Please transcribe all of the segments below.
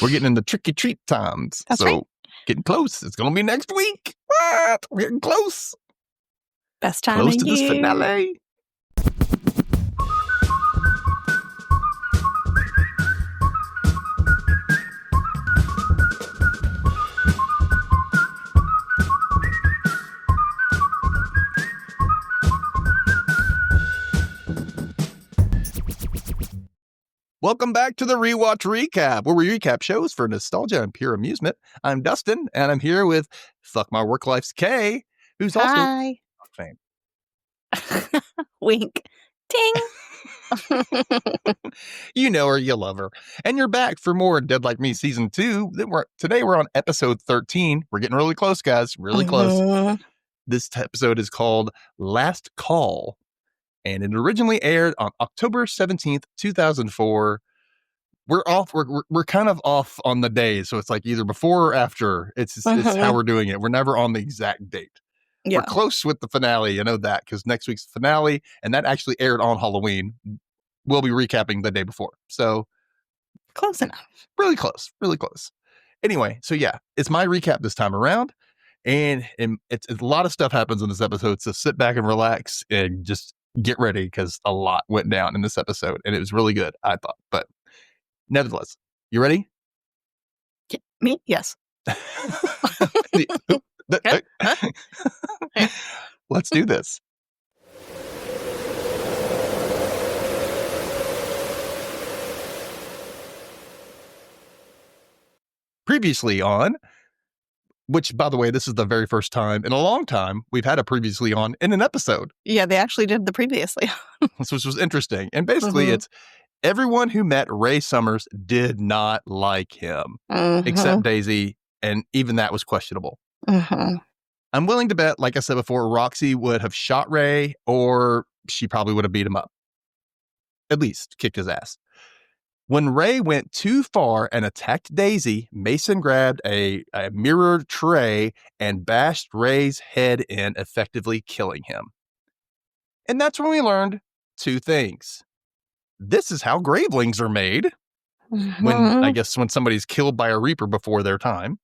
We're getting into tricky treat times. That's right. Getting close. It's going to be next week. What? We're getting close. Best time Close of to this year. finale. Welcome back to the Rewatch Recap, where we recap shows for nostalgia and pure amusement. I'm Dustin, and I'm here with Fuck My Work Life's Kay, who's also Hi. fame. Wink. Ding. You know her, you love her. And you're back for more Dead Like Me Season 2. Today we're on episode 13. We're getting really close, guys. Really close. This episode is called Last Call. And it originally aired on October 17th, 2004. We're kind of off on the day. So it's like either before or after. It's how we're doing it. We're never on the exact date. Yeah. We're close with the finale. You know that because next week's finale, and that actually aired on Halloween. We'll be recapping the day before. So close enough. Really close. Really close. Anyway, so yeah, it's my recap this time around. And it's a lot of stuff happens in this episode. So sit back and relax and just get ready because a lot went down in this episode. And it was really good, I thought. But nevertheless, you ready? Me? Yes. Let's do this. Previously on, which, by the way, this is the very first time in a long time we've had a previously on in an episode. Yeah, they actually did the previously on. Which was interesting. And basically it's everyone who met Ray Summers did not like him, except Daisy, and even that was questionable. I'm willing to bet, like I said before, Roxy would have shot Ray, or she probably would have beat him up. At least kicked his ass. When Ray went too far and attacked Daisy, Mason grabbed a mirrored tray and bashed Ray's head in, effectively killing him. And that's when we learned two things. This is how gravelings are made. When somebody's killed by a Reaper before their time.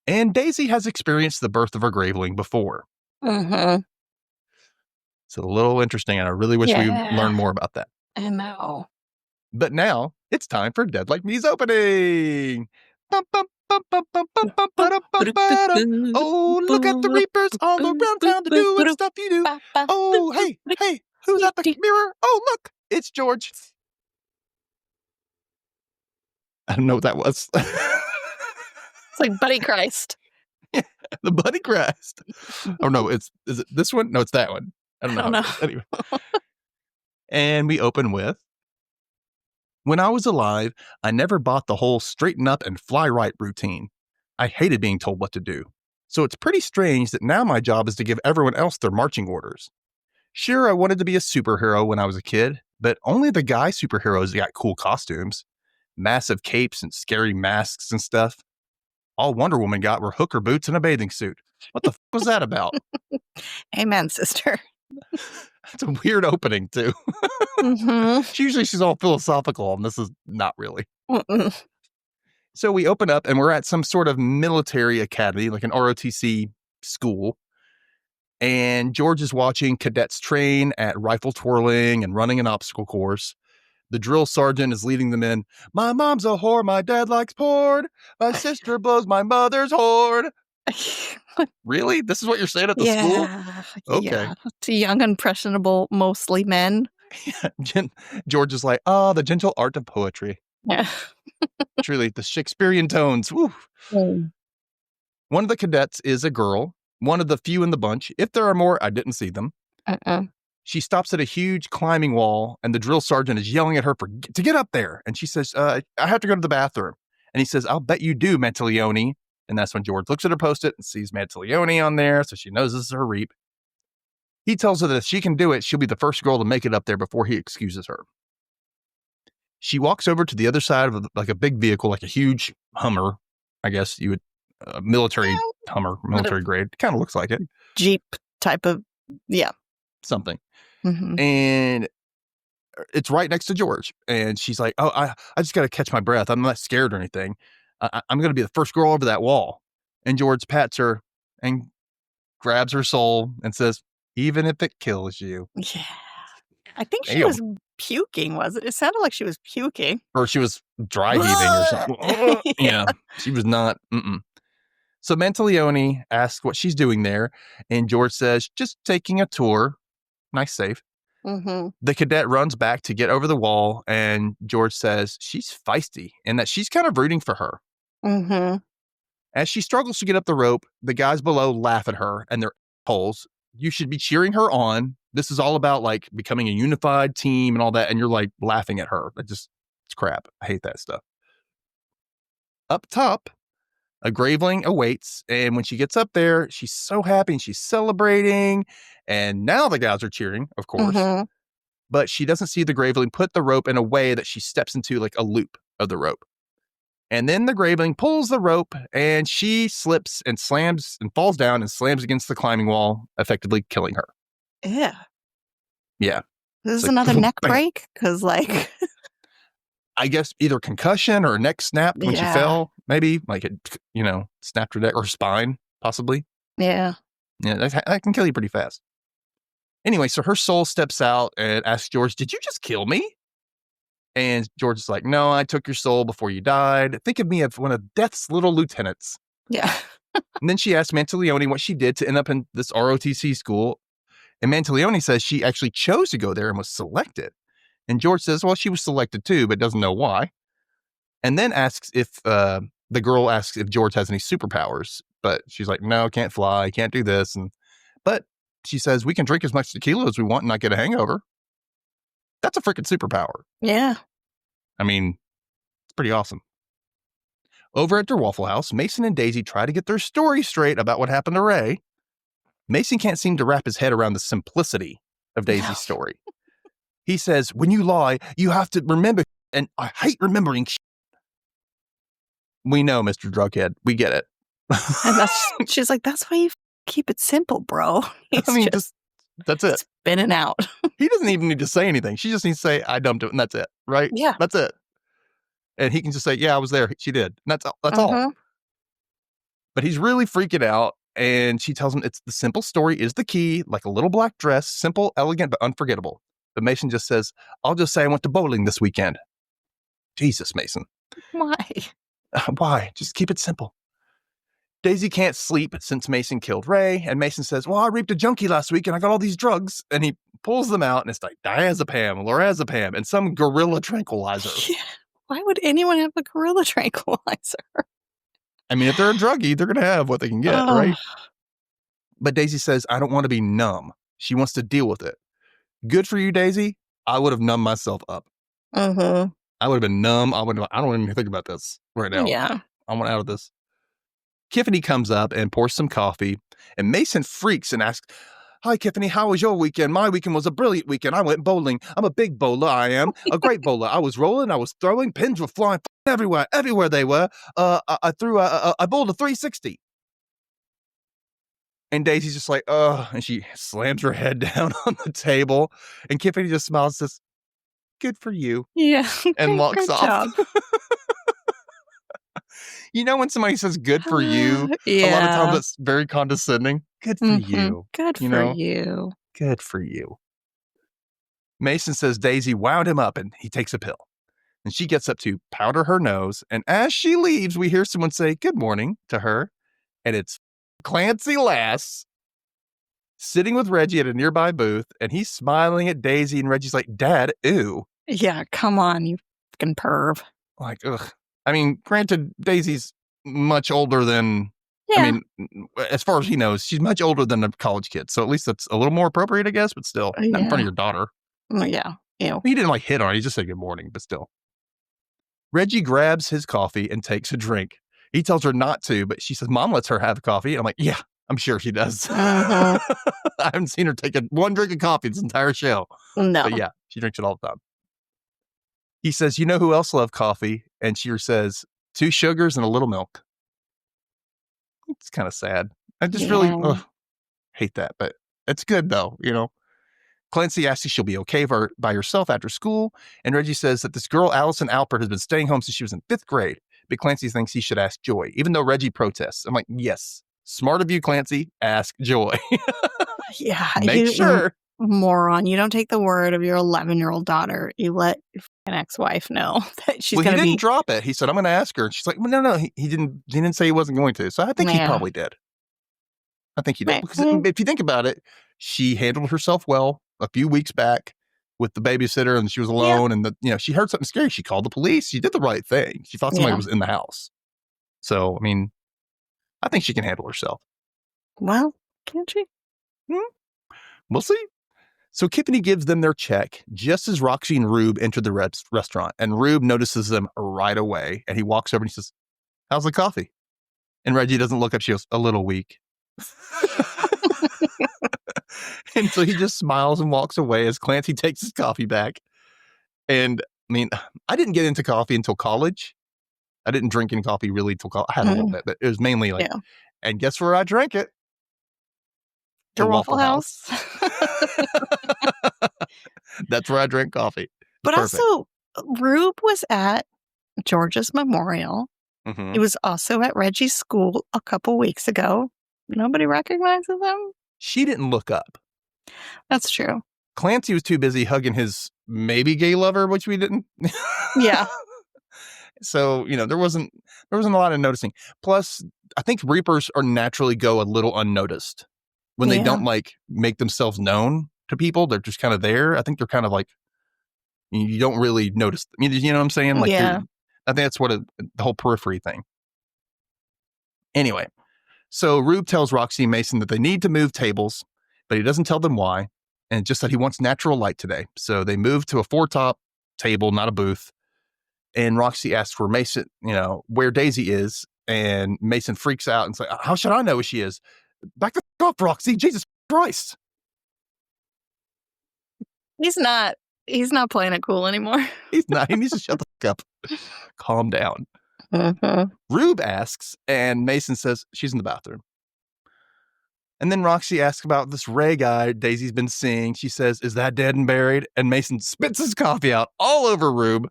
And Daisy has experienced the birth of a graveling before. It's a little interesting, and I really wish we learned more about that. I know. But now it's time for Dead Like Me's opening. Oh, look at the Reapers all around town to do what stuff you do. Oh, hey, who's at the mirror? Oh, look, it's George. I don't know what that was. It's like Buddy Christ. Yeah, the Buddy Christ. Oh, no, is it this one? No, it's that one. I don't know. Anyway. And we open with, when I was alive, I never bought the whole straighten up and fly right routine. I hated being told what to do. So it's pretty strange that now my job is to give everyone else their marching orders. Sure, I wanted to be a superhero when I was a kid, but only the guy superheroes got cool costumes. Massive capes and scary masks and stuff. All Wonder Woman got were hooker boots and a bathing suit. What the f*** was that about? Amen, sister. That's a weird opening, too. Usually she's all philosophical, and this is not really. So we open up, and we're at some sort of military academy, like an ROTC school. And George is watching cadets train at rifle twirling and running an obstacle course. The drill sergeant is leading them in. My mom's a whore, my dad likes porn. My sister blows my mother's horn. Really? This is what you're saying at the school? Okay. Yeah. To young, impressionable, mostly men. George is like, the gentle art of poetry. Yeah. Truly, the Shakespearean tones. Woo. One of the cadets is a girl, one of the few in the bunch. If there are more, I didn't see them. She stops at a huge climbing wall, and the drill sergeant is yelling at her to get up there. And she says, I have to go to the bathroom. And he says, I'll bet you do, Mantilione. And that's when George looks at her post-it and sees Mantilione on there, so she knows this is her reap. He tells her that if she can do it, she'll be the first girl to make it up there before he excuses her. She walks over to the other side of like a big vehicle, like a huge Hummer. I guess you would, military Hummer, military grade. Kind of looks like it. Jeep type of, yeah. Something. And it's right next to George. And she's like, oh, I just got to catch my breath. I'm not scared or anything. I'm going to be the first girl over that wall. And George pats her and grabs her soul and says, even if it kills you. Yeah. I think she was puking, was it? It sounded like she was puking. Or she was dry heaving or something. Yeah. She was not. So Manteleone asks what she's doing there. And George says, just taking a tour. Nice save. The cadet runs back to get over the wall. And George says she's feisty and that she's kind of rooting for her. As she struggles to get up the rope, the guys below laugh at her and they're assholes. You should be cheering her on. This is all about like becoming a unified team and all that. And you're like laughing at her. It's crap. I hate that stuff. Up top, a graveling awaits. And when she gets up there, she's so happy and she's celebrating. And now the guys are cheering, of course. But she doesn't see the graveling put the rope in a way that she steps into like a loop of the rope. And then the graveling pulls the rope and she slips and slams and falls down and slams against the climbing wall, effectively killing her. Yeah. Yeah. This is another neck break? Because, like... I guess either concussion or neck snapped when she fell. Maybe, like, it, snapped her neck or spine, possibly. Yeah. Yeah, that can kill you pretty fast. Anyway, so her soul steps out and asks George, did you just kill me? And George is like, no, I took your soul before you died. Think of me as one of Death's little lieutenants. Yeah. And then she asks Manteleone what she did to end up in this ROTC school. And Manteleone says she actually chose to go there and was selected. And George says, well, she was selected too, but doesn't know why. And then asks if the girl asks if George has any superpowers. But she's like, no, can't fly, can't do this. But she says, we can drink as much tequila as we want and not get a hangover. That's a freaking superpower. Yeah. I mean, it's pretty awesome. Over at their Waffle House, Mason and Daisy try to get their story straight about what happened to Ray. Mason can't seem to wrap his head around the simplicity of Daisy's story. He says, when you lie, you have to remember, and I hate remembering. We know, Mr. Drughead. We get it. And she's like, that's why you keep it simple, bro. That's it. Spinning out. He doesn't even need to say anything. She just needs to say, I dumped it, and that's it, right? Yeah. That's it. And he can just say, yeah, I was there. She did. And that's all. But he's really freaking out. And she tells him it's the simple story is the key, like a little black dress, simple, elegant, but unforgettable. But Mason just says, I'll just say I went to bowling this weekend. Jesus, Mason. Why? Why? Just keep it simple. Daisy can't sleep since Mason killed Ray. And Mason says, well, I reaped a junkie last week and I got all these drugs. And he pulls them out and it's like diazepam, lorazepam, and some gorilla tranquilizer. Yeah. Why would anyone have a gorilla tranquilizer? I mean, if they're a druggie, they're going to have what they can get, right? But Daisy says, I don't want to be numb. She wants to deal with it. Good for you, Daisy. I would have numbed myself up. I would have been numb. I don't even think about this right now. Yeah. I want out of this. Tiffany comes up and pours some coffee, and Mason freaks and asks, hi, Tiffany, how was your weekend? My weekend was a brilliant weekend. I went bowling. I'm a big bowler, I am. A great bowler. I was rolling, I was throwing, pins were flying everywhere they were. I bowled a 360. And Daisy's just like, and she slams her head down on the table, and Tiffany just smiles and says, good for you. Yeah. And walks off. You know when somebody says good for you, a lot of times it's very condescending. Good for you. Good for you. Good for you. Mason says Daisy wound him up and he takes a pill. And she gets up to powder her nose. And as she leaves, we hear someone say good morning to her. And it's Clancy Lass sitting with Reggie at a nearby booth. And he's smiling at Daisy. And Reggie's like, Dad, ew. Yeah, come on, you fucking perv. Like, ugh. I mean, granted, Daisy's much older than, I mean, as far as he knows, she's much older than a college kid. So at least that's a little more appropriate, I guess, but still, not in front of your daughter. Yeah. Ew. He didn't like hit on her. He just said good morning, but still. Reggie grabs his coffee and takes a drink. He tells her not to, but she says, Mom lets her have coffee. And I'm like, yeah, I'm sure she does. I haven't seen her take one drink of coffee this entire show. No. But yeah, she drinks it all the time. He says, you know who else loved coffee? And she says, 2 sugars and a little milk. It's kind of sad. I just really hate that, but it's good though, you know. Clancy asks if she'll be okay by herself after school, and Reggie says that this girl, Allison Alpert, has been staying home since she was in 5th grade, but Clancy thinks he should ask Joy, even though Reggie protests. I'm like, yes, smart of you, Clancy, ask Joy. Yeah. Make sure. Moron. You don't take the word of your 11-year-old daughter. You let an ex-wife know that she's going to be... He didn't drop it. He said, I'm going to ask her. And she's like, well, no, he didn't say he wasn't going to. So I think he probably did. I think he did. Because if you think about it, she handled herself well a few weeks back with the babysitter, and she was alone, and she heard something scary. She called the police. She did the right thing. She thought somebody was in the house. So, I mean, I think she can handle herself. Well, can't she? We'll see. So Tiffany gives them their check just as Roxy and Rube enter the restaurant, and Rube notices them right away, and he walks over and he says, how's the coffee? And Reggie doesn't look up. She goes, a little weak. And so he just smiles and walks away as Clancy takes his coffee back. And I mean, I didn't get into coffee until college. I didn't drink any coffee really until college. I had a little bit, but it was mainly like, and guess where I drank it? Your Waffle House. That's where I drink coffee. But also, Rube was at George's memorial. He was also at Reggie's school a couple weeks ago. Nobody recognizes him. She didn't look up. That's true. Clancy was too busy hugging his maybe gay lover, which we didn't. Yeah. So, there wasn't a lot of noticing. Plus, I think Reapers are naturally go a little unnoticed. When they don't make themselves known to people, they're just kind of there. I think they're kind of like, you don't really notice. You know what I'm saying? Like, I think that's what the whole periphery thing. Anyway, so Rube tells Roxy and Mason that they need to move tables, but he doesn't tell them why. And just that he wants natural light today. So they move to a 4-top table, not a booth. And Roxy asks where Mason, where Daisy is. And Mason freaks out and says, how should I know where she is? Back the f up, Roxy. Jesus Christ. He's not playing it cool anymore. He's not. He needs to shut the f up. Calm down. Rube asks, and Mason says she's in the bathroom. And then Roxy asks about this Ray guy Daisy's been seeing. She says, is that dead and buried? And Mason spits his coffee out all over Rube.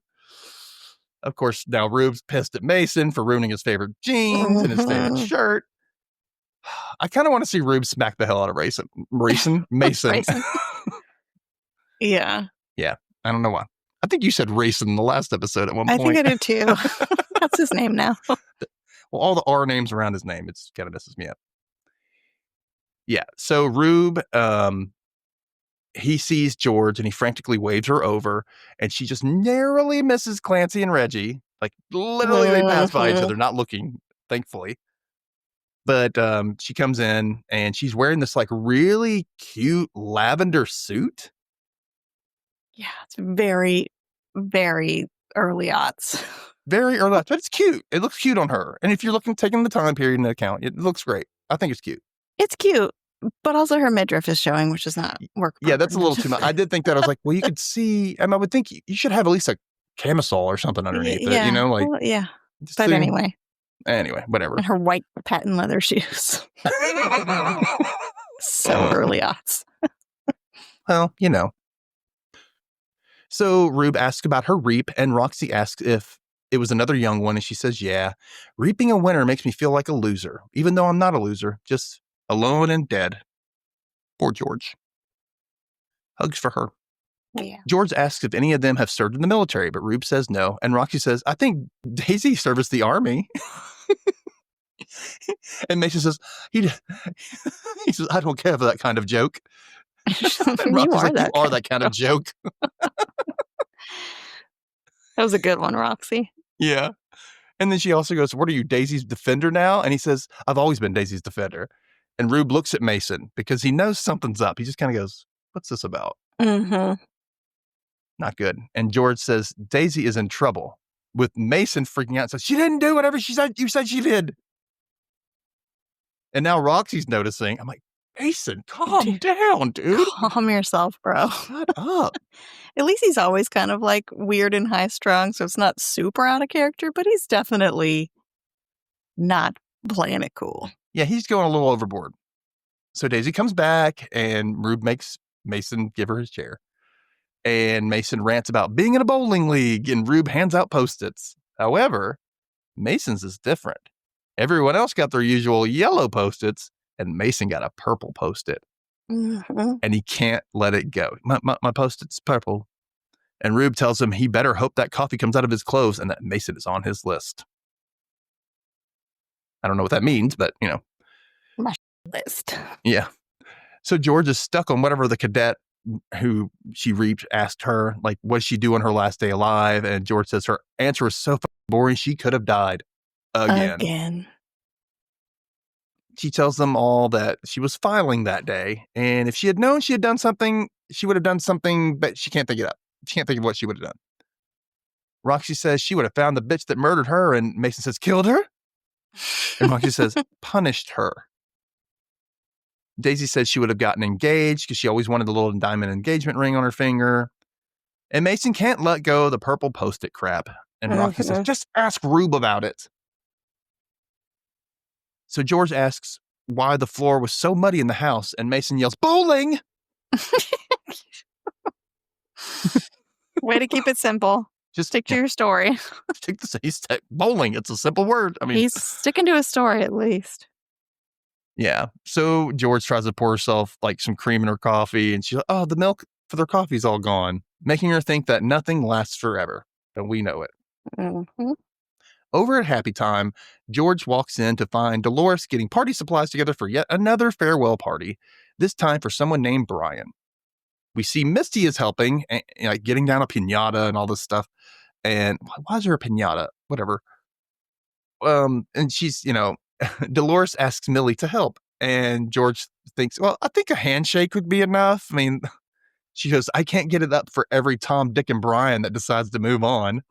Of course, now Rube's pissed at Mason for ruining his favorite jeans and his favorite shirt. I kind of want to see Rube smack the hell out of Mason. Yeah. Yeah. I don't know why. I think you said Racing in the last episode at one point. I think I did too. That's his name now. Well, all the R names around his name, it's kind of messes me up. Yeah. So Rube, he sees George and he frantically waves her over, and she just narrowly misses Clancy and Reggie. Like literally they pass by each other, not looking, thankfully. But she comes in and she's wearing this like really cute lavender suit. Yeah, it's very, very early aughts. Very early aughts, but it's cute. It looks cute on her. And if you're taking the time period into account, it looks great. I think it's cute. It's cute, but also her midriff is showing, which does not work. Yeah, that's a little too much. I did think that. I was like, well, you could see, I would think you should have at least a camisole or something underneath it, yeah. But anyway, whatever. And her white patent leather shoes. So early aughts. Well, So Rube asks about her reap, and Roxy asks if it was another young one, and she says, yeah, reaping a winner makes me feel like a loser, even though I'm not a loser, just alone and dead. Poor George. Hugs for her. Yeah. George asks if any of them have served in the military, but Rube says no, and Roxy says, I think Daisy serviced the army. And Mason says, he says, I don't care for that kind of joke. You are that kind of joke. That was a good one, Roxy. Yeah. And then she also goes, what are you, Daisy's defender now? And he says, I've always been Daisy's defender. And Rube looks at Mason because he knows something's up. He just kind of goes, what's this about? Not good. And George says, Daisy is in trouble, with Mason freaking out and says, she didn't do whatever you said she did. And now Roxy's noticing. I'm like, Mason, calm down, dude. Calm yourself, bro. Shut up. At least he's always kind of like weird and high strung, so it's not super out of character, but he's definitely not playing it cool. Yeah, he's going a little overboard. So Daisy comes back, and Rube makes Mason give her his chair. And Mason rants about being in a bowling league, and Rube hands out Post-its. However, Mason's is different. Everyone else got their usual yellow Post-its, and Mason got a purple Post-it. Mm-hmm. And he can't let it go. My Post-it's purple. And Rube tells him he better hope that coffee comes out of his clothes and that Mason is on his list. I don't know what that means, but, My list. Yeah. So George is stuck on whatever the cadet who she reaped asked her, like, what did she do on her last day alive? And George says her answer was so boring, she could have died again. She tells them all that she was filing that day, and if she had known she had done something, she would have done something, but she can't think it up. She can't think of what she would have done. Roxy says she would have found the bitch that murdered her, and Mason says, killed her? And Roxy says, punished her. Daisy says she would have gotten engaged because she always wanted the little diamond engagement ring on her finger. And Mason can't let go of the purple Post-it crap. And Roxy says, just ask Rube about it. So George asks why the floor was so muddy in the house, and Mason yells, bowling! Way to keep it simple. Just stick to your story. Bowling, it's a simple word. I mean, he's sticking to his story at least. Yeah. So George tries to pour herself like some cream in her coffee, and she's like, oh, the milk for their coffee's all gone, making her think that nothing lasts forever. And we know it. Mm-hmm. Over at Happy Time, George walks in to find Dolores getting party supplies together for yet another farewell party, this time for someone named Brian. We see Misty is helping, and, like getting down a piñata and all this stuff. And why is there a piñata? Whatever. And she's, Dolores asks Millie to help. And George thinks, well, I think a handshake would be enough. I mean, she goes, I can't get it up for every Tom, Dick, and Brian that decides to move on.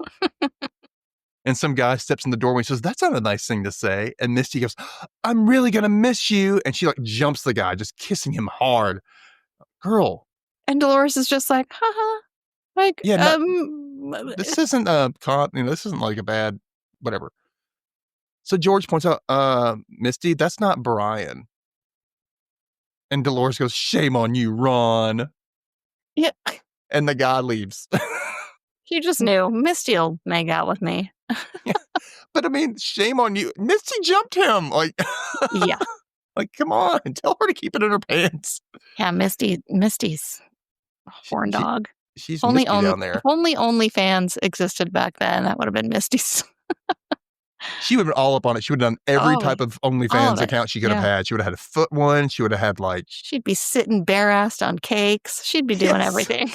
And some guy steps in the doorway and says, that's not a nice thing to say. And Misty goes, I'm really going to miss you. And she like jumps the guy, just kissing him hard. Girl. And Dolores is just like, haha. Like, yeah, this isn't this isn't like a bad, whatever. So George points out, Misty, that's not Brian. And Dolores goes, shame on you, Ron. Yeah. And the guy leaves. He just knew Misty'll make out with me. Yeah. But I mean, shame on you. Misty jumped him. Like, yeah. Like, come on, tell her to keep it in her pants. Yeah, Misty's a horn dog. She's Misty down there. If only OnlyFans existed back then, that would have been Misty's. She would have been all up on it. She would have done every type of OnlyFans account she could have had. She would have had a foot one. She would have had like... She'd be sitting bare-assed on cakes. She'd be doing everything.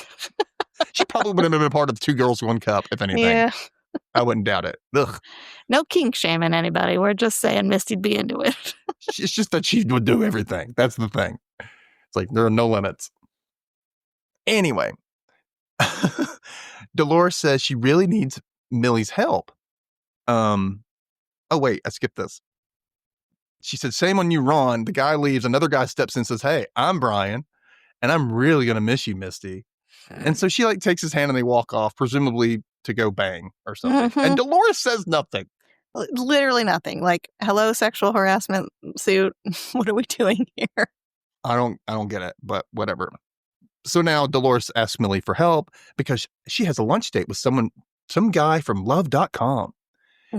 She probably would have been a part of 2 Girls, 1 Cup, if anything. Yeah. I wouldn't doubt it. Ugh. No kink shaming anybody. We're just saying Misty'd be into it. It's just that she would do everything. That's the thing. It's like there are no limits. Anyway, Dolores says she really needs Millie's help. Oh, wait, I skipped this. She said, shame on you, Ron. The guy leaves. Another guy steps in and says, hey, I'm Brian, and I'm really going to miss you, Misty. And so she like takes his hand and they walk off, presumably to go bang or something. Mm-hmm. And Dolores says nothing. Literally nothing. Like, hello, sexual harassment suit. What are we doing here? I don't get it, but whatever. So now Dolores asks Millie for help because she has a lunch date with some guy from love.com.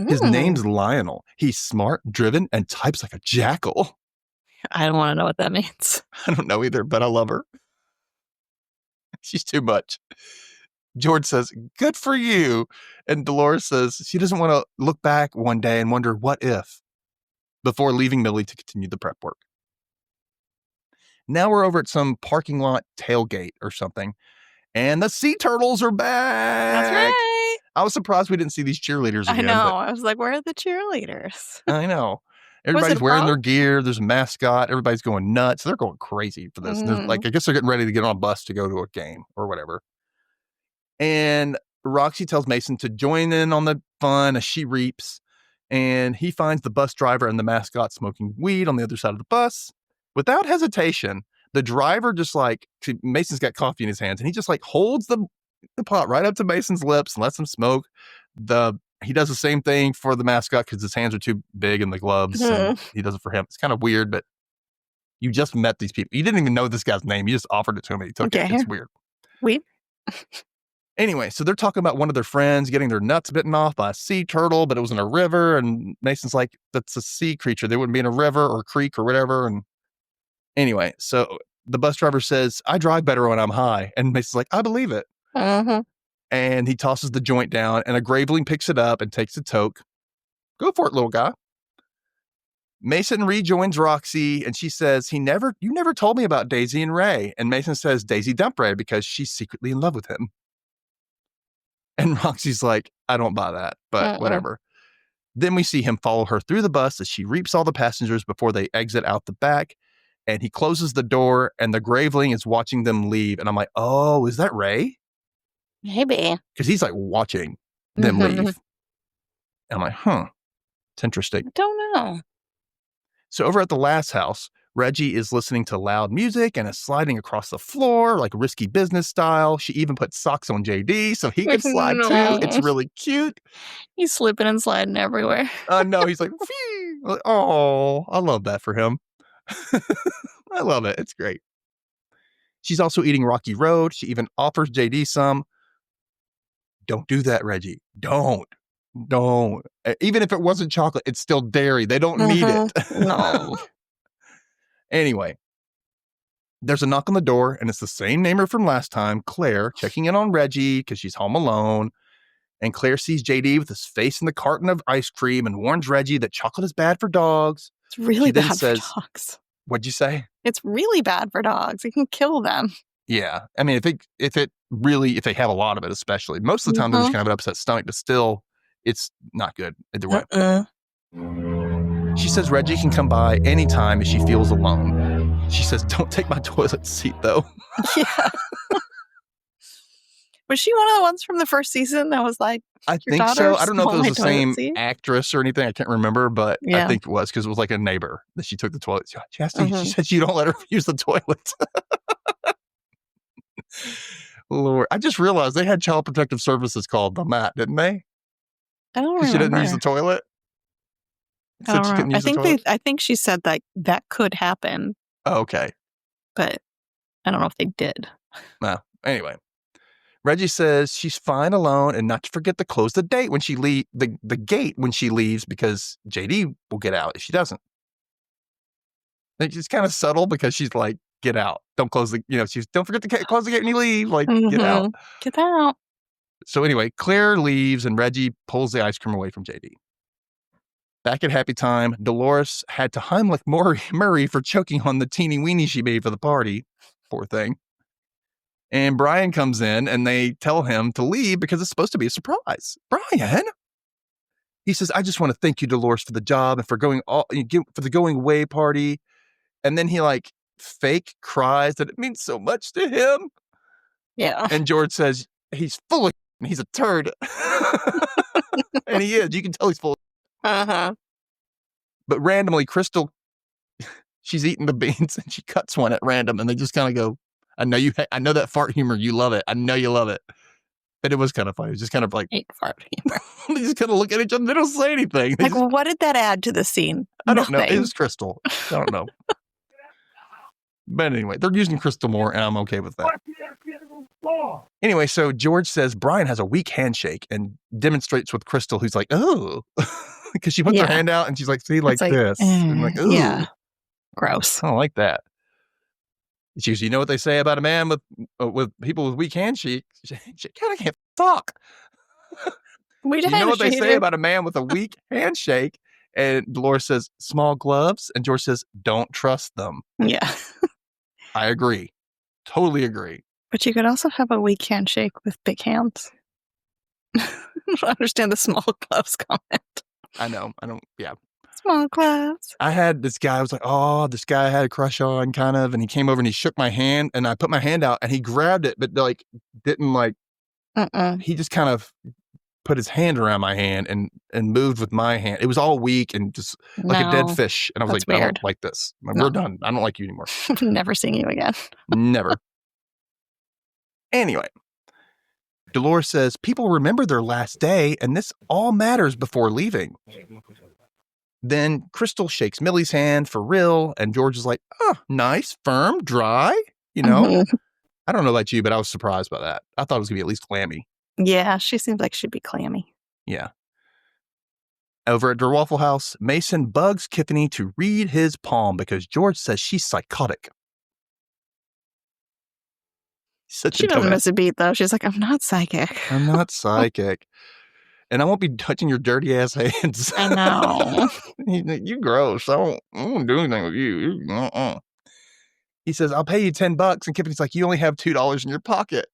His name's Lionel. He's smart, driven, and types like a jackal. I don't want to know what that means. I don't know either, but I love her. She's too much. George says, good for you. And Dolores says she doesn't want to look back one day and wonder what if, before leaving Millie to continue the prep work. Now we're over at some parking lot tailgate or something, and the sea turtles are back. That's right. I was surprised we didn't see these cheerleaders again. I know. I was like, where are the cheerleaders? I know. Everybody's wearing their gear. There's a mascot. Everybody's going nuts. They're going crazy for this. Mm. Like, I guess they're getting ready to get on a bus to go to a game or whatever. And Roxy tells Mason to join in on the fun as she reaps. And he finds the bus driver and the mascot smoking weed on the other side of the bus. Without hesitation, the driver just like, Mason's got coffee in his hands, and he just like holds the pot right up to Mason's lips and lets him smoke. He does the same thing for the mascot because his hands are too big in the gloves. And he does it for him. It's kind of weird, but You just met these people. You didn't even know this guy's name. You just offered it to him. He took it. It's weird. Anyway, so they're talking about one of their friends getting their nuts bitten off by a sea turtle, but it was in a river. And Mason's like, that's a sea creature. They wouldn't be in a river or creek or whatever. And anyway, so the bus driver says, I drive better when I'm high. And Mason's like, I believe it. And he tosses the joint down, and a graveling picks it up and takes a toke. Go for it, little guy. Mason rejoins Roxy, and she says, you never told me about Daisy and Ray. And Mason says, Daisy dumped Ray because she's secretly in love with him. And Roxy's like, I don't buy that, but whatever. Then we see him follow her through the bus as she reaps all the passengers before they exit out the back. And he closes the door, and the graveling is watching them leave. And I'm like, oh, is that Ray? Maybe. Because he's like watching them leave. And I'm like, it's interesting. I don't know. So over at the last house, Reggie is listening to loud music and is sliding across the floor like risky business style. She even put socks on JD so he can slide too. It's really cute. He's slipping and sliding everywhere. No, he's like, oh, I love that for him. I love it. It's great. She's also eating Rocky Road. She even offers JD some. Don't do that, Reggie. Don't. Even if it wasn't chocolate, it's still dairy. They don't need it. No. Anyway, there's a knock on the door, and it's the same neighbor from last time, Claire, checking in on Reggie because she's home alone. And Claire sees JD with his face in the carton of ice cream and warns Reggie that chocolate is bad for dogs. It's really bad for dogs. What'd you say? It's really bad for dogs. It can kill them. Yeah. I mean, if they have a lot of it, especially. Most of the time, they're just kind of an upset stomach, but still, it's not good either way. She says Reggie can come by anytime if she feels alone. She says, don't take my toilet seat, though. Yeah. Was she one of the ones from the first season that was like, I think so. I don't know if it was the same actress or anything. I can't remember, but I think it was because it was like a neighbor that she took the toilet. She said you don't let her use the toilet. Lord, I just realized they had Child Protective Services called on that, didn't they? I don't remember. She didn't use the toilet. I think she said that could happen. Oh, okay. But I don't know if they did. No. Anyway, Reggie says she's fine alone and not to forget to close the gate when she the gate when she leaves because JD will get out if she doesn't. It's kind of subtle because she's like, get out. Don't close don't forget to close the gate when you leave. Like, get out. Get out. So anyway, Claire leaves and Reggie pulls the ice cream away from JD. Back at Happy Time, Dolores had to Heimlich Murray for choking on the teeny weenie she made for the party. Poor thing. And Brian comes in and they tell him to leave because it's supposed to be a surprise. Brian? He says, I just want to thank you, Dolores, for the job and for the going away party. And then he like fake cries that it means so much to him. Yeah. And George says, he's full of he's a turd. And he is. You can tell he's full of But randomly, Crystal, she's eating the beans and she cuts one at random and they just kind of go, I know that fart humor. You love it. I know you love it. But it was kind of funny. It was just kind of like fart humor. They just kind of look at each other. They don't say anything. What did that add to the scene? I don't know. It was Crystal. I don't know. But anyway, they're using Crystal more and I'm okay with that. Anyway, so George says Brian has a weak handshake and demonstrates with Crystal, who's like, oh, because she puts her hand out and she's like, see, like this. And like, ooh. Yeah. Gross. I don't like that. She goes, you know what they say about a man with people with weak handshakes? She kind of can't talk. You know what they say about a man with a weak handshake? And Dolores says, small gloves. And George says, don't trust them. Yeah. I agree. Totally agree. But you could also have a weak handshake with big hands. I don't understand the small gloves comment. I know. I don't. Yeah. Small gloves. I had this guy. I was like, oh, this guy I had a crush on, kind of. And he came over and he shook my hand and I put my hand out and he grabbed it, but like didn't like. He just kind of put his hand around my hand and moved with my hand. It was all weak and just like a dead fish. And I was like, weird. I don't like this. Like, we're done. I don't like you anymore. Never seeing you again. Never. Anyway, Dolores says people remember their last day and this all matters before leaving. Then Crystal shakes Millie's hand for real, and George is like, oh, nice, firm, dry, you know? Mm-hmm. I don't know about you, but I was surprised by that. I thought it was going to be at least clammy. Yeah, she seems like she'd be clammy. Yeah. Over at their Waffle House, Mason bugs Tiffany to read his palm because George says she's psychotic. She doesn't miss a beat, though. She's like, I'm not psychic. I'm not psychic. And I won't be touching your dirty ass hands. I know. You gross. I won't do anything with you. He says, I'll pay you $10. And Tiffany's like, you only have $2 in your pocket.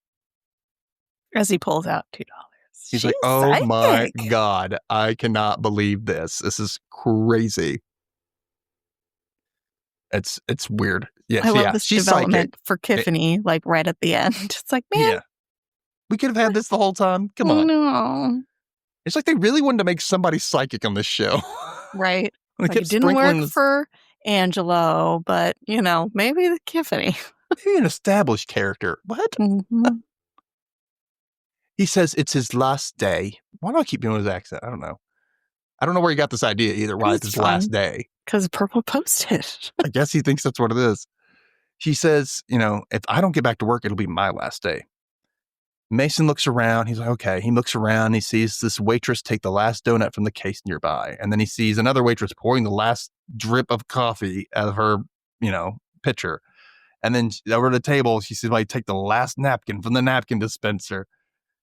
As he pulls out $2. He's like, oh psychic. My God, I cannot believe this. This is crazy. It's weird. Yeah, I love this development psychic. For Tiffany, like right at the end. It's like, man. Yeah. We could have had this the whole time. Come on. No. It's like they really wanted to make somebody psychic on this show. Right. Like it didn't work for Angelo, but, maybe the Tiffany. Maybe an established character. What? Mm-hmm. He says it's his last day. Why do I keep doing his accent? I don't know. I don't know where he got this idea either. Why it's his last day. Because Purple posted. I guess he thinks that's what it is. She says, if I don't get back to work, it'll be my last day. Mason looks around. He's like, okay. He looks around. He sees this waitress take the last donut from the case nearby. And then he sees another waitress pouring the last drip of coffee out of her, pitcher. And then over the table, she sees somebody take the last napkin from the napkin dispenser.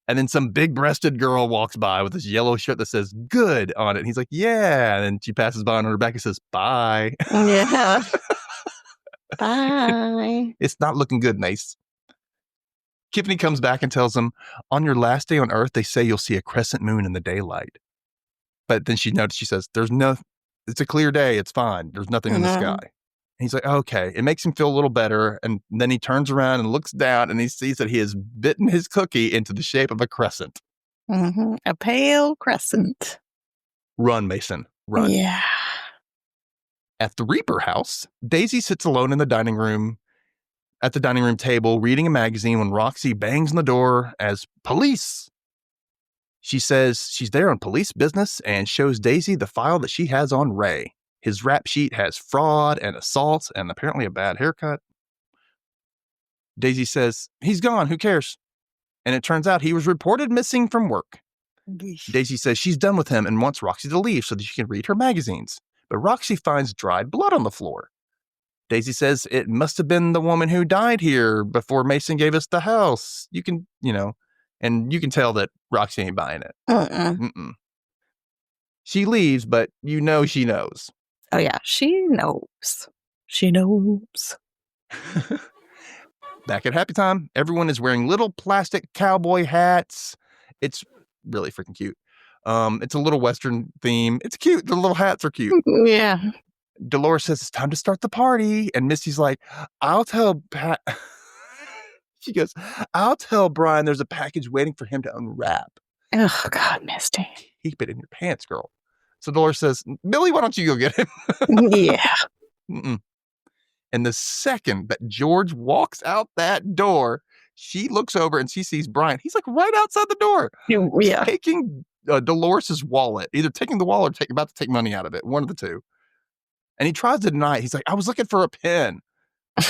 And then some big-breasted girl walks by with this yellow shirt that says good on it. And he's like, yeah. And then she passes by on her back and says, bye. Yeah. Bye. It's not looking good, Mace. Tiffany comes back and tells him, on your last day on Earth, they say you'll see a crescent moon in the daylight. But then she says, it's a clear day. It's fine. There's nothing in the sky. And he's like, okay. It makes him feel a little better. And then he turns around and looks down and he sees that he has bitten his cookie into the shape of a crescent. Mm-hmm. A pale crescent. Run, Mason. Run. Yeah. At the Reaper house, Daisy sits alone in the dining room, at the dining room table, reading a magazine when Roxy bangs on the door as police. She says she's there on police business and shows Daisy the file that she has on Ray. His rap sheet has fraud and assault and apparently a bad haircut. Daisy says, he's gone. Who cares? And it turns out he was reported missing from work. Daisy says she's done with him and wants Roxy to leave so that she can read her magazines. But Roxy finds dried blood on the floor. Daisy says it must have been the woman who died here before Mason gave us the house. You can, and you can tell that Roxy ain't buying it. Mm-mm. She leaves, but she knows. Oh, yeah. She knows. She knows. Back at Happy Time, everyone is wearing little plastic cowboy hats. It's really freaking cute. It's a little Western theme. It's cute. The little hats are cute. Yeah. Dolores says it's time to start the party. And Missy's like, I'll tell Pat. She goes, I'll tell Brian there's a package waiting for him to unwrap. Oh, God, Misty. Keep it in your pants, girl. So Dolores says, Billy, why don't you go get him? Yeah. Mm-mm. And the second that George walks out that door, she looks over and she sees Brian. He's like right outside the door. Yeah. Taking Dolores's wallet, either taking the wallet or about to take money out of it. One of the two. And he tries to deny it. He's like, I was looking for a pen.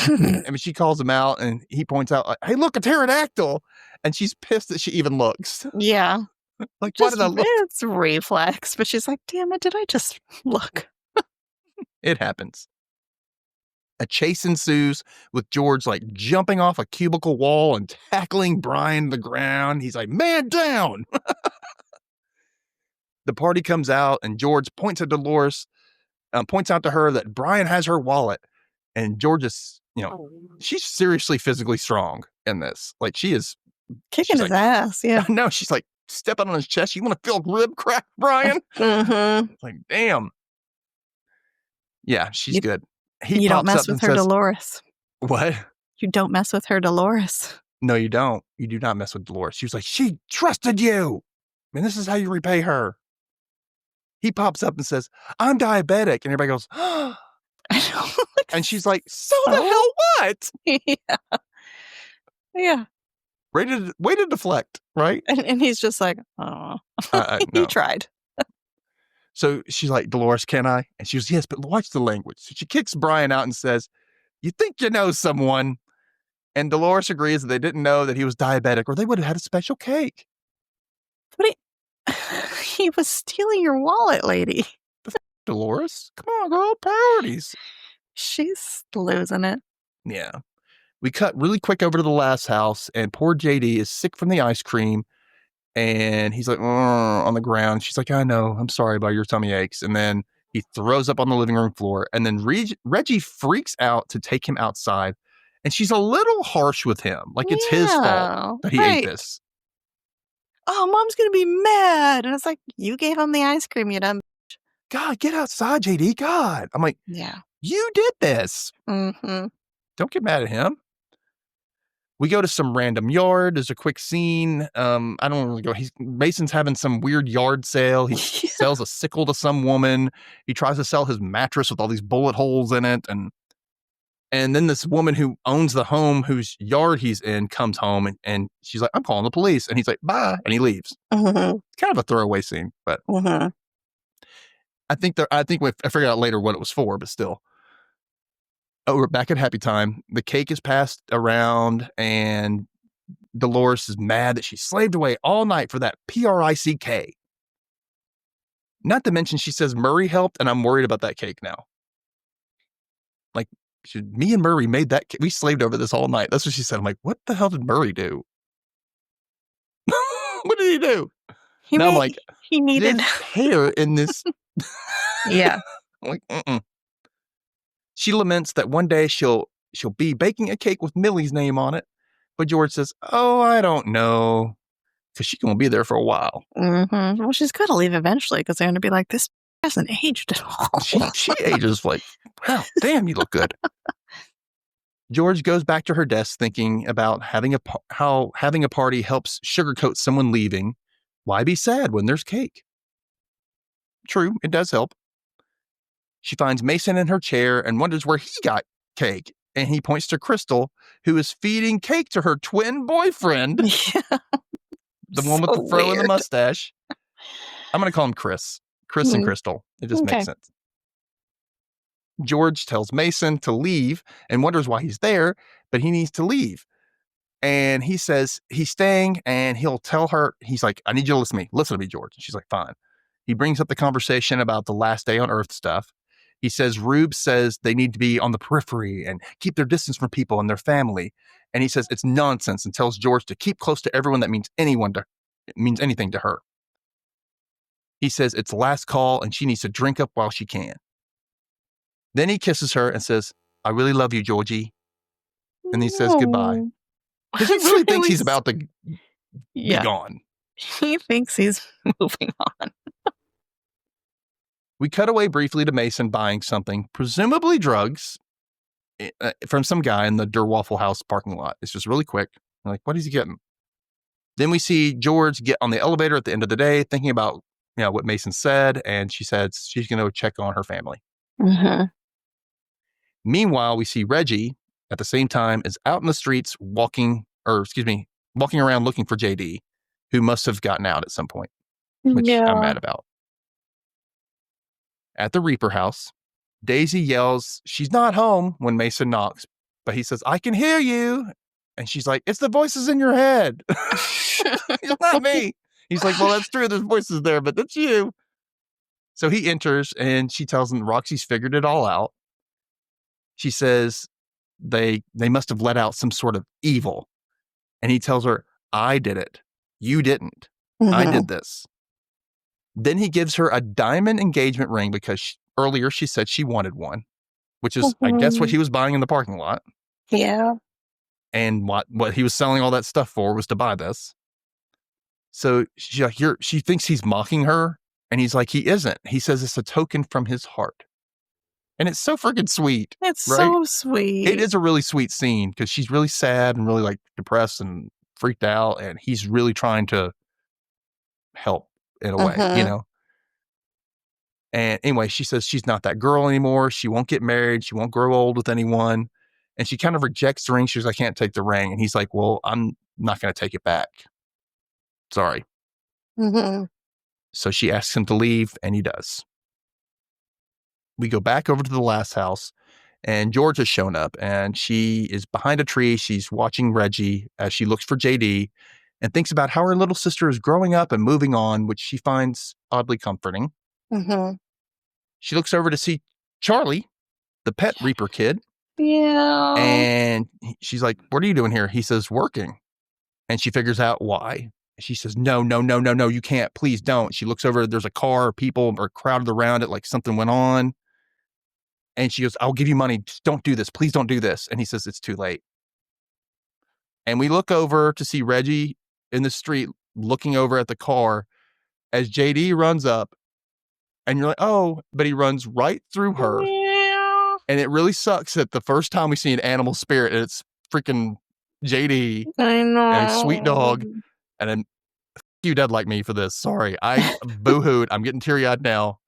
And she calls him out and he points out, hey, look, a pterodactyl. And she's pissed that she even looks. Yeah. Like, why did I look? It's reflex. But she's like, damn it, did I just look? It happens. A chase ensues with George like jumping off a cubicle wall and tackling Brian to the ground. He's like, man down. The party comes out and George points at Dolores, points out to her that Brian has her wallet. And George is, she's seriously physically strong in this. Like she is kicking his ass. Yeah. No, she's like stepping on his chest. You want to feel rib crack, Brian? Mm-hmm. Like, damn. Yeah, she's good. You don't mess with her, Dolores. What? You don't mess with her, Dolores. No, you don't. You do not mess with Dolores. She was like, she trusted you. And this is how you repay her. He pops up and says, I'm diabetic. And everybody goes, oh. And she's like, so the hell what? Yeah. Yeah. Way to deflect, right? And he's just like, oh. No. He tried. So she's like, Dolores, can I? And she goes, yes, but watch the language. So she kicks Brian out and says, you think you know someone? And Dolores agrees that they didn't know that he was diabetic or they would have had a special cake. But he was stealing your wallet, lady. Dolores, come on, girl, priorities. She's losing it. Yeah. We cut really quick over to the last house, and poor JD is sick from the ice cream. And he's like, on the ground. She's like, I know. I'm sorry about your tummy aches. And then he throws up on the living room floor. And then Reggie freaks out to take him outside. And she's a little harsh with him. Like it's his fault that he ate this. Oh, Mom's going to be mad. And it's like, you gave him the ice cream, you dumb. God, get outside, JD. God. I'm like, yeah, you did this. Mm-hmm. Don't get mad at him. We go to some random yard. There's a quick scene. I don't really go. Mason's having some weird yard sale. He sells a sickle to some woman. He tries to sell his mattress with all these bullet holes in it. And then this woman who owns the home whose yard he's in comes home and she's like, I'm calling the police. And he's like, bye. And he leaves. Mm-hmm. Kind of a throwaway scene, but I think I figured out later what it was for, but still. Oh, we're back at Happy Time. The cake is passed around, and Dolores is mad that she slaved away all night for that PRICK. Not to mention, she says Murray helped, and I'm worried about that cake now. Like, me and Murray made that cake. We slaved over this all night. That's what she said. I'm like, what the hell did Murray do? What did he do? I'm like, he needed hair in this. Yeah. I'm like, She laments that one day she'll be baking a cake with Millie's name on it. But George says, oh, I don't know. Because she's going to be there for a while. Mm-hmm. Well, she's got to leave eventually because they're going to be like, this hasn't aged at all. She ages like, wow, damn, you look good. George goes back to her desk thinking about how having a party helps sugarcoat someone leaving. Why be sad when there's cake? True, it does help. She finds Mason in her chair and wonders where he got cake. And he points to Crystal, who is feeding cake to her twin boyfriend. Yeah. The one with the fro and the mustache. I'm going to call him Chris. Chris and Crystal. It just makes sense. George tells Mason to leave and wonders why he's there, but he needs to leave. And he says he's staying and he'll tell her, he's like, I need you to listen to me. Listen to me, George. And she's like, fine. He brings up the conversation about the last day on Earth stuff. He says Rube says they need to be on the periphery and keep their distance from people and their family. And he says it's nonsense and tells George to keep close to everyone that means anything to her. He says it's the last call and she needs to drink up while she can. Then he kisses her and says, I really love you, Georgie. And he says goodbye. Because he really thinks he's about to be gone. He thinks he's moving on. We cut away briefly to Mason buying something, presumably drugs, from some guy in the Der Waffle House parking lot. It's just really quick. I'm like, what is he getting? Then we see George get on the elevator at the end of the day, thinking about what Mason said, and she said she's going to check on her family. Mm-hmm. Meanwhile, we see Reggie at the same time is out in the streets walking around looking for JD, who must have gotten out at some point, which I'm mad about. At the Reaper house, Daisy yells she's not home when Mason knocks, but he says, I can hear you. And she's like, it's the voices in your head. It's not me. He's like, well, that's true. There's voices there, but that's you. So he enters and she tells him Roxy's figured it all out. She says they must have let out some sort of evil. And he tells her, I did it. You didn't. Mm-hmm. I did this. Then he gives her a diamond engagement ring because earlier she said she wanted one, which is, I guess, what he was buying in the parking lot. Yeah. And what he was selling all that stuff for was to buy this. So she thinks he's mocking her. And he's like, he isn't. He says it's a token from his heart. And it's so freaking sweet. It's so sweet. It is a really sweet scene because she's really sad and really like depressed and freaked out. And he's really trying to help in a way, And anyway, she says she's not that girl anymore. She won't get married. She won't grow old with anyone. And she kind of rejects the ring. She says, I can't take the ring. And he's like, well, I'm not going to take it back. Sorry. Mm-hmm. So she asks him to leave, and he does. we go back over to the last house, and George has shown up, and she is behind a tree. She's watching Reggie as she looks for JD and thinks about how her little sister is growing up and moving on, which she finds oddly comforting. Mm-hmm. She looks over to see Charlie, the pet Reaper kid. Yeah. And she's like, what are you doing here? He says, working. And she figures out why. She says, no, you can't. Please don't. She looks over. There's a car. People are crowded around it like something went on. And she goes, I'll give you money. Just don't do this. Please don't do this. And he says, it's too late. And we look over to see Reggie in the street looking over at the car as JD runs up. And you're like, oh, but he runs right through her. Yeah. And it really sucks that the first time we see an animal spirit, it's freaking JD. I know. And a sweet dog. And then you dead like me for this. Sorry. I boo-hooed. I'm getting teary-eyed now.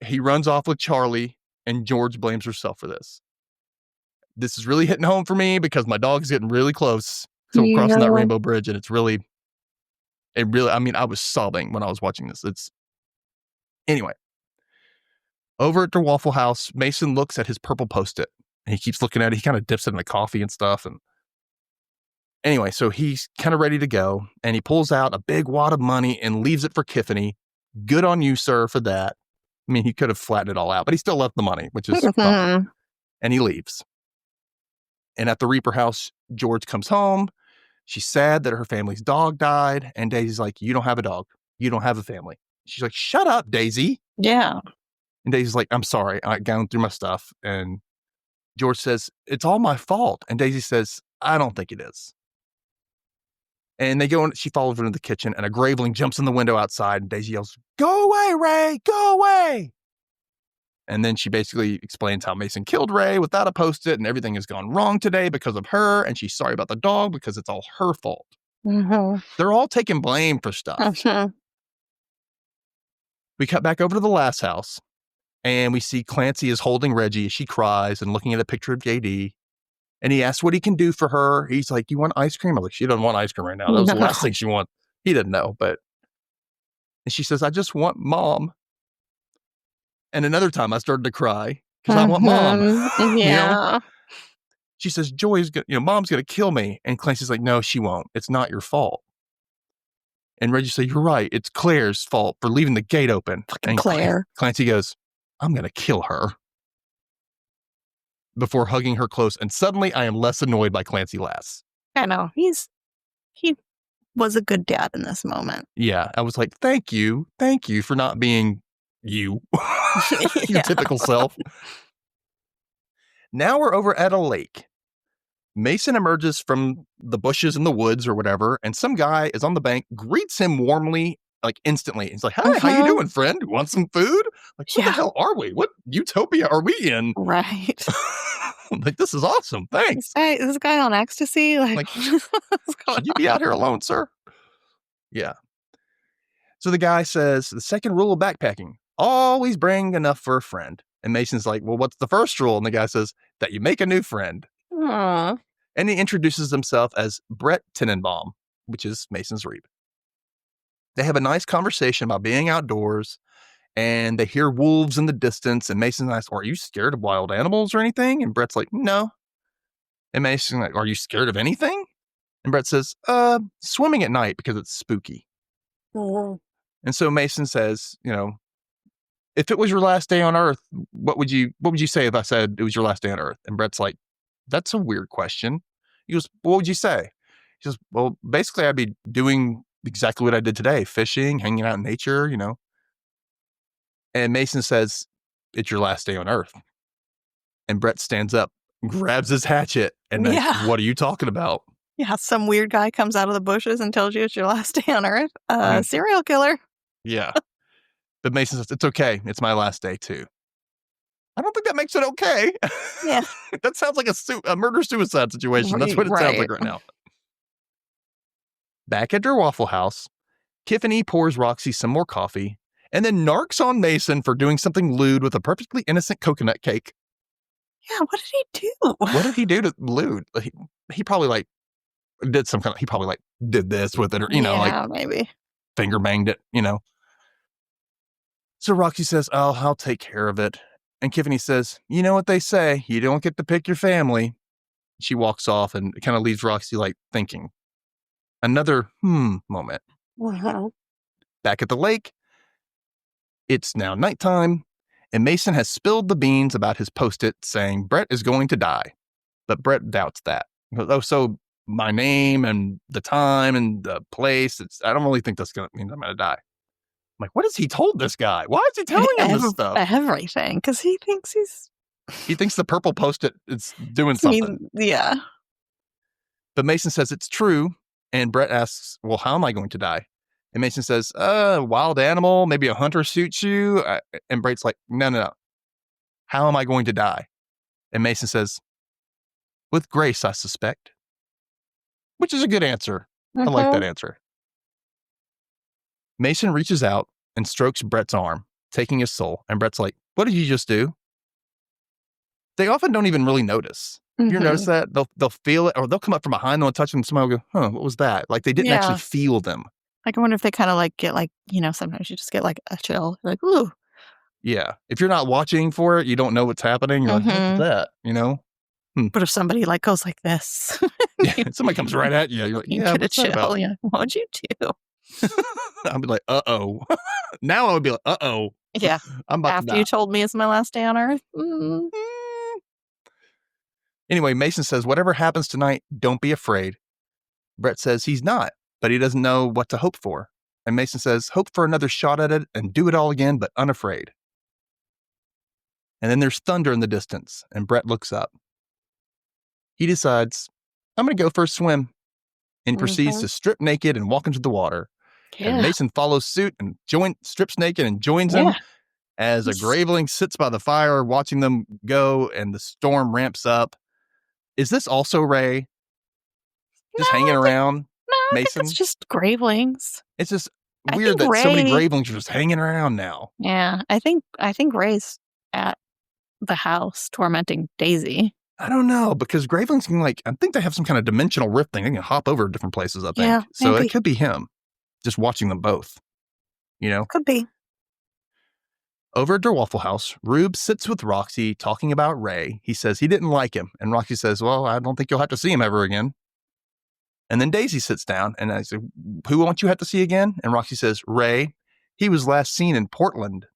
He runs off with Charlie, and George blames herself for this. This is really hitting home for me because my dog's getting really close to crossing that rainbow bridge, and I mean, I was sobbing when I was watching this. Anyway. Over at the Waffle House, Mason looks at his purple Post-it, and he keeps looking at it. He kind of dips it in the coffee and stuff, and anyway, so he's kind of ready to go, and he pulls out a big wad of money and leaves it for Tiffany. Good on you, sir, for that. I mean, he could have flattened it all out, but he still left the money, which is fine. And he leaves. And at the Reaper house, George comes home. She's sad that her family's dog died, and Daisy's like, you don't have a dog. You don't have a family. She's like, shut up, Daisy. Yeah. And Daisy's like, I'm sorry. I gone through my stuff. And George says, it's all my fault. And Daisy says, I don't think it is. And they go in, she follows her into the kitchen, and a graveling jumps in the window outside, and Daisy yells, go away, Ray, go away. And then she basically explains how Mason killed Ray without a Post-it, and everything has gone wrong today because of her, and she's sorry about the dog because it's all her fault. Mm-hmm. They're all taking blame for stuff. Mm-hmm. We cut back over to the last house, and we see Clancy is holding Reggie as she cries and looking at a picture of JD. And he asks what he can do for her. He's like, you want ice cream? I'm like, she doesn't want ice cream right now. That was the last thing she wants. He didn't know, but. And she says, I just want mom. And another time I started to cry because I want mom. Yeah. You know? She says, mom's going to kill me. And Clancy's like, no, she won't. It's not your fault. And Reggie said, you're right. It's Claire's fault for leaving the gate open. And Claire. Clancy goes, I'm going to kill her. Before hugging her close, and suddenly I am less annoyed by Clancy Lass. I know. He was a good dad in this moment. Yeah, I was like, thank you for not being you, your typical self. Now we're over at a lake. Mason emerges from the bushes in the woods or whatever, and some guy is on the bank, greets him warmly, like instantly. He's like, hi, how you doing, friend? You want some food? Like, what the hell are we? What utopia are we in? Right. Like, this is awesome. Thanks. This guy on ecstasy? Like should you be out here alone, sir? Yeah. So the guy says, the second rule of backpacking, always bring enough for a friend. And Mason's like, well, what's the first rule? And the guy says, that you make a new friend. Aww. And he introduces himself as Brett Tenenbaum, which is Mason's Reap. They have a nice conversation about being outdoors, and they hear wolves in the distance, and Mason asks, are you scared of wild animals or anything? And Brett's like, no. And Mason's like, are you scared of anything? And Brett says, swimming at night because it's spooky. Mm-hmm. And so Mason says, if it was your last day on Earth, what would you say if I said it was your last day on Earth? And Brett's like, that's a weird question. He goes, what would you say? He says, well, basically I'd be doing exactly what I did today, fishing, hanging out in nature, And Mason says, it's your last day on Earth. And Brett stands up, grabs his hatchet, and what are you talking about? Yeah, some weird guy comes out of the bushes and tells you it's your last day on Earth. Serial killer. Yeah. But Mason says, it's okay. It's my last day, too. I don't think that makes it okay. Yeah. That sounds like a murder-suicide situation. That's what it sounds like right now. Back at their Waffle House, Tiffany pours Roxy some more coffee and then narks on Mason for doing something lewd with a perfectly innocent coconut cake. Yeah, what did he do? What did he do to lewd? He probably did some kind of, he probably did this with it or, maybe finger banged it, So Roxy says, oh, I'll take care of it. And Tiffany says, you know what they say, you don't get to pick your family. She walks off and kind of leaves Roxy like thinking. Another moment. Back at the lake, it's now nighttime, and Mason has spilled the beans about his Post-it saying Brett is going to die. But Brett doubts that. He goes, oh, so my name and the time and the place, I don't really think that's going to mean I'm going to die. I'm like, what has he told this guy? Why is he telling him this stuff? Everything, because he thinks he thinks the purple Post-it is doing something. Yeah. But Mason says it's true, and Brett asks, well, how am I going to die? And Mason says, wild animal, maybe a hunter shoots you. And Brett's like, no. How am I going to die? And Mason says, with grace, I suspect. Which is a good answer. I like that answer. Mason reaches out and strokes Brett's arm, taking his soul. And Brett's like, what did you just do? They often don't even really notice. You notice that? They'll feel it, or they'll come up from behind them and touch them, and somebody will go, huh, what was that? Like they didn't actually feel them. Like I wonder if they kind of like get like, sometimes you just get like a chill. Like, ooh. Yeah. If you're not watching for it, you don't know what's happening. You're like, what's that? But if somebody like goes like this. Somebody comes right at you. You're like, you get a chill. Yeah. What'd you do? I'll be like, uh-oh. Now I would be like, uh-oh. Yeah. I'm about After you told me it's my last day on Earth. Anyway, Mason says, whatever happens tonight, don't be afraid. Brett says he's not, but he doesn't know what to hope for. And Mason says, hope for another shot at it and do it all again, but unafraid. And then there's thunder in the distance, and Brett looks up. He decides, I'm going to go for a swim, and proceeds to strip naked and walk into the water. Yeah. And Mason follows suit and strips naked and joins him as a graveling sits by the fire watching them go, and the storm ramps up. Is this also Ray? Just hanging around? No, I Mason? think it's just gravelings. It's just weird that so many gravelings are just hanging around now. Yeah, I think Ray's at the house tormenting Daisy. I don't know, because gravelings can I think they have some kind of dimensional rift thing. They can hop over different places, I think. Yeah, so it could be him, just watching them both. Could be. Over at their Waffle House, Rube sits with Roxy talking about Ray. He says he didn't like him. And Roxy says, well, I don't think you'll have to see him ever again. And then Daisy sits down and I say, who won't you have to see again? And Roxy says, Ray. He was last seen in Portland.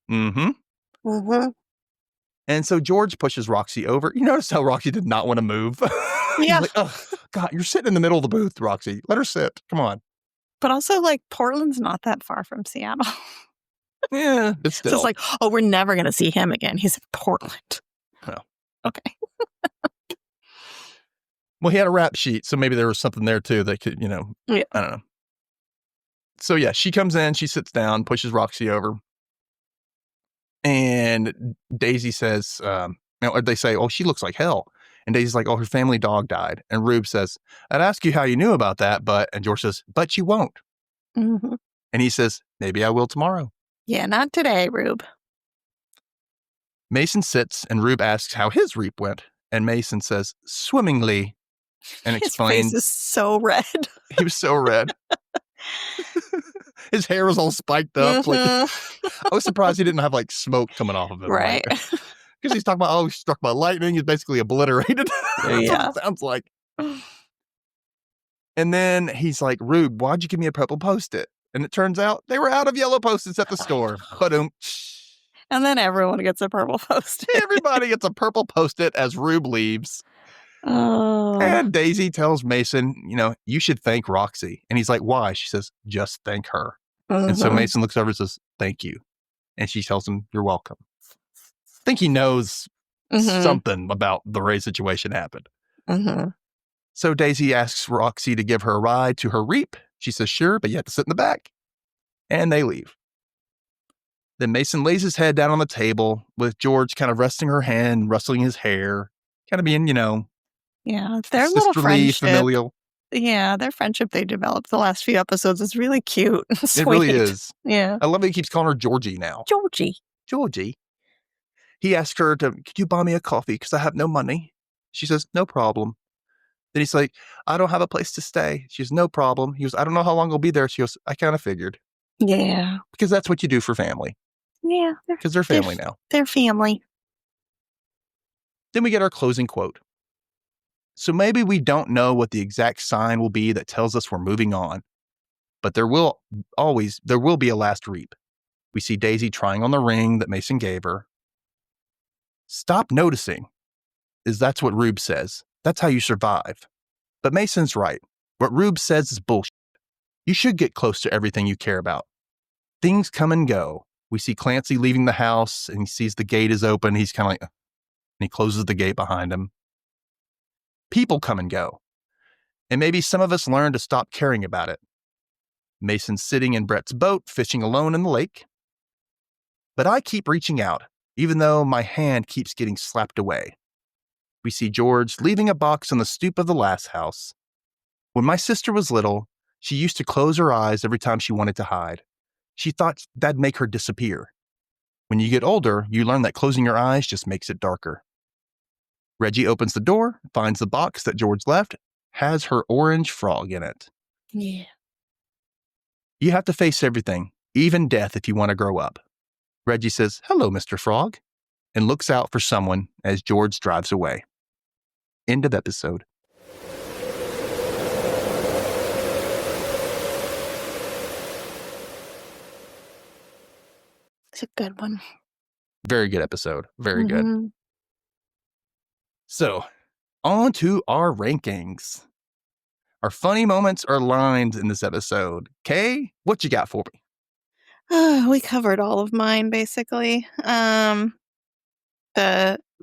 And so George pushes Roxy over. You notice how Roxy did not want to move? Yeah. He's like, oh, God, you're sitting in the middle of the booth, Roxy. Let her sit. Come on. But also, Portland's not that far from Seattle. Yeah, but still. So it's like, oh, we're never going to see him again. He's in Portland. Oh. Okay. Well, he had a rap sheet, so maybe there was something there, too, that could, I don't know. So, yeah, she comes in, she sits down, pushes Roxy over. And Daisy says, they say, oh, she looks like hell. And Daisy's like, oh, her family dog died. And Rube says, I'd ask you how you knew about that, and George says, but you won't. And he says, maybe I will tomorrow. Yeah, not today, Rube. Mason sits and Rube asks how his reap went. And Mason says, swimmingly. And explains. His face is so red. He was so red. His hair was all spiked up. I was surprised he didn't have smoke coming off of him. Right. Because he's talking about, he's struck by lightning. He's basically obliterated. That's what it sounds like. And then he's like, Rube, why'd you give me a purple Post-it? And it turns out they were out of yellow Post-its at the store. And then everyone gets a purple Post-it. Everybody gets a purple Post-it as Rube leaves. Oh. And Daisy tells Mason, you should thank Roxy. And he's like, why? She says, just thank her. And so Mason looks over and says, thank you. And she tells him, you're welcome. I think he knows something about the Ray situation happened. So Daisy asks Roxy to give her a ride to her reap. She says, sure, but you have to sit in the back. And they leave. Then Mason lays his head down on the table with George kind of resting her hand, rustling his hair, kind of being, yeah, their little friendship. Familial. Yeah, their friendship they developed the last few episodes is really cute and sweet. It really is. Yeah. I love that he keeps calling her Georgie now. Georgie. He asks her could you buy me a coffee because I have no money? She says, no problem. Then he's like, I don't have a place to stay. She goes, no problem. He goes, I don't know how long I'll be there. She goes, I kind of figured. Yeah. Because that's what you do for family. Yeah. Because they're family now. They're family. Then we get our closing quote. So maybe we don't know what the exact sign will be that tells us we're moving on, but there will be a last reap. We see Daisy trying on the ring that Mason gave her. Stop noticing. That's what Rube says. That's how you survive. But Mason's right. What Rube says is bullshit. You should get close to everything you care about. Things come and go. We see Clancy leaving the house and he sees the gate is open. He's kind of like, and he closes the gate behind him. People come and go. And maybe some of us learn to stop caring about it. Mason's sitting in Brett's boat, fishing alone in the lake. But I keep reaching out, even though my hand keeps getting slapped away. We see George leaving a box on the stoop of the last house. When my sister was little, she used to close her eyes every time she wanted to hide. She thought that'd make her disappear. When you get older, you learn that closing your eyes just makes it darker. Reggie opens the door, finds the box that George left, has her orange frog in it. Yeah. You have to face everything, even death, if you want to grow up. Reggie says, "Hello, Mr. Frog," and looks out for someone as George drives away. End of episode. It's a good one. Very good episode. Very good. So, on to our rankings. Our funny moments or lines in this episode. Kay, what you got for me? We covered all of mine, basically. The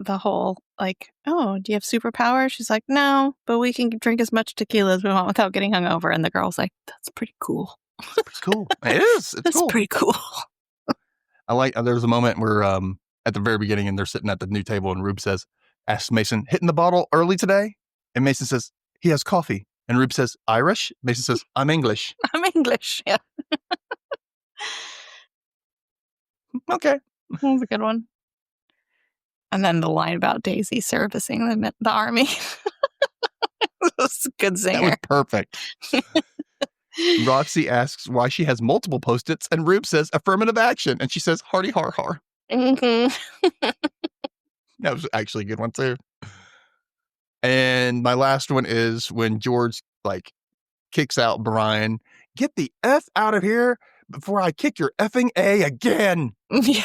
whole, like, oh, do you have superpowers? She's like, no, but we can drink as much tequila as we want without getting hungover. And the girl's like, that's pretty cool. It's pretty cool. It is. It's That's cool. pretty cool. I like, there's a moment where at the very beginning and they're sitting at the new table and Rube asks Mason, hitting the bottle early today? And Mason says, he has coffee. And Rube says, Irish? Mason says, I'm English. I'm English, yeah. Okay. That was a good one. And then the line about Daisy servicing the army. That's a good singer. That was perfect. Roxy asks why she has multiple Post-its, and Rube says affirmative action, and she says hardy har har. Mm-hmm. That was actually a good one too. And my last one is when George kicks out Brian, "Get the F out of here before I kick your effing A again." Yeah.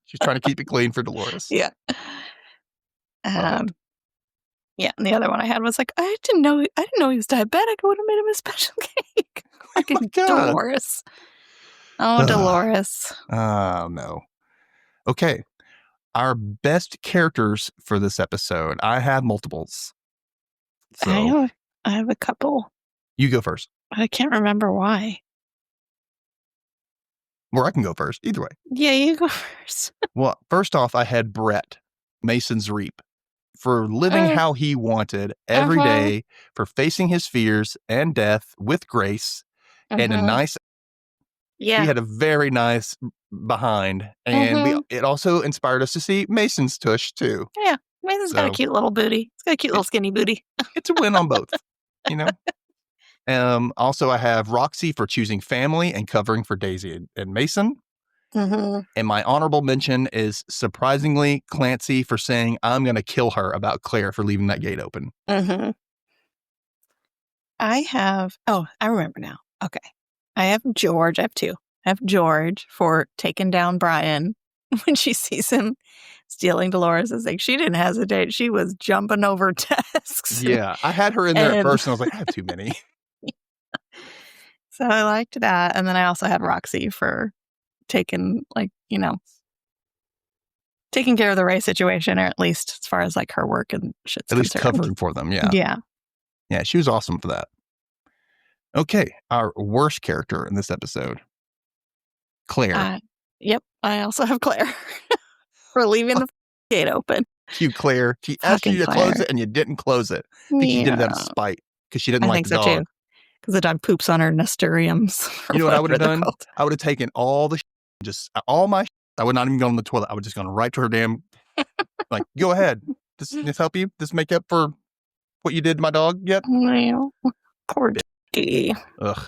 She's trying to keep it clean for Dolores. Yeah. Yeah, and the other one I had was like, I didn't know he was diabetic. I would have made him a special cake. Oh my God. Dolores. Oh, Dolores. Oh, no. Okay. Our best characters for this episode. I have multiples. So I have a couple. You go first. I can't remember why. Or I can go first. Either way. Yeah, you go first. Well, first off, I had Brett, Mason's Reap, for living how he wanted every day, for facing his fears and death with grace and a nice. Yeah. He had a very nice behind, and it also inspired us to see Mason's tush too. Yeah, Mason's got a cute little booty. He's got a cute little skinny booty. It's a win on both, you know. Also, I have Roxy for choosing family and covering for Daisy and Mason. And my honorable mention is surprisingly Clancy for saying, "I'm going to kill her" about Claire for leaving that gate open. I remember now. Okay. I have George. I have two. I have George for taking down Brian when she sees him stealing Dolores' thing. She didn't hesitate. She was jumping over desks. Yeah. I had her in there at first and I was like, I have too many. So I liked that. And then I also had Roxy for taking care of the Ray situation, or at least as far as her work and shit's at least concerned. covering for them. Yeah. Yeah. Yeah. She was awesome for that. Okay. Our worst character in this episode, Claire. Yep. I also have Claire for leaving the gate open. Cute Claire. She asked you to close it and you didn't close it. I think she did it out of spite because she didn't like the dog. Because the dog poops on her nasturtiums. You know what I would have done? I would have taken all my I would not even go on the toilet. I would just gone right to her damn, go ahead. This help you? This make up for what you did to my dog yet? Well, poor Dee. Ugh.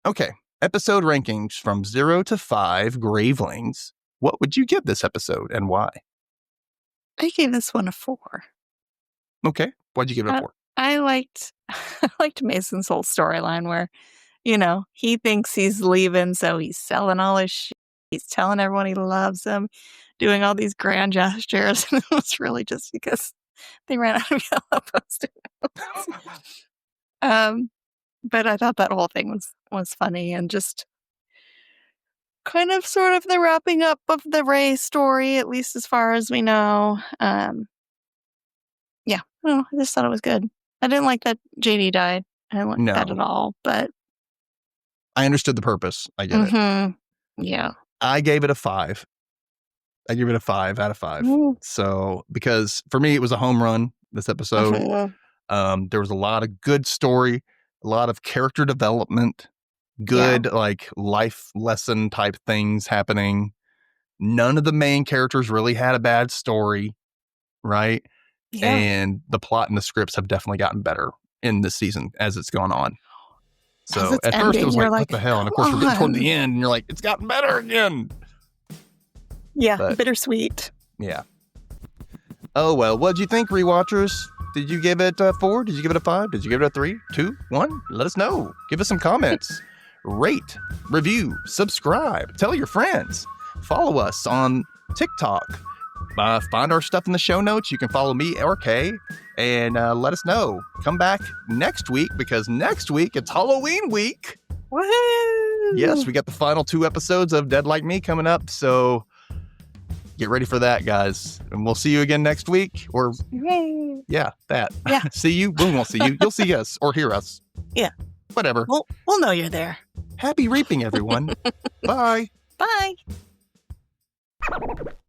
Okay. episode rankings from 0 to 5 Gravelings. What would you give this episode and why? I gave this one a 4. Okay. Why'd you give it a 4? I liked Mason's whole storyline where, he thinks he's leaving, so he's selling all his shit. He's telling everyone he loves them, doing all these grand gestures. And it was really just because they ran out of yellow post-it notes. But I thought that whole thing was funny and just kind of sort of the wrapping up of the Ray story, at least as far as we know. Yeah, I just thought it was good. I didn't like that JD died. I didn't like that at all, but I understood the purpose. I get it. Yeah. I gave it a 5. I give it a 5 out of 5. Ooh. So, because for me, it was a home run, this episode. There was a lot of good story, a lot of character development, good, life lesson type things happening. None of the main characters really had a bad story, right? Yeah. And the plot and the scripts have definitely gotten better in this season as it's gone on. So at first it was like, what the hell? And of course we're getting toward the end and you're like, it's gotten better again. Yeah, but, bittersweet. Yeah. Oh, well, what'd you think, rewatchers? Did you give it a 4? Did you give it a 5? Did you give it a 3, 2, 1? Let us know. Give us some comments. Rate, review, subscribe, tell your friends. Follow us on TikTok. Find our stuff in the show notes. You can follow me or Kay and let us know. Come back next week because next week it's Halloween week. Woohoo! Yes, we got the final 2 episodes of Dead Like Me coming up. So get ready for that, guys. And we'll see you again next week. Or, yeah, that. Yeah. See you. We won't see you. You'll see us or hear us. Yeah. Whatever. We'll know you're there. Happy reaping, everyone. Bye. Bye.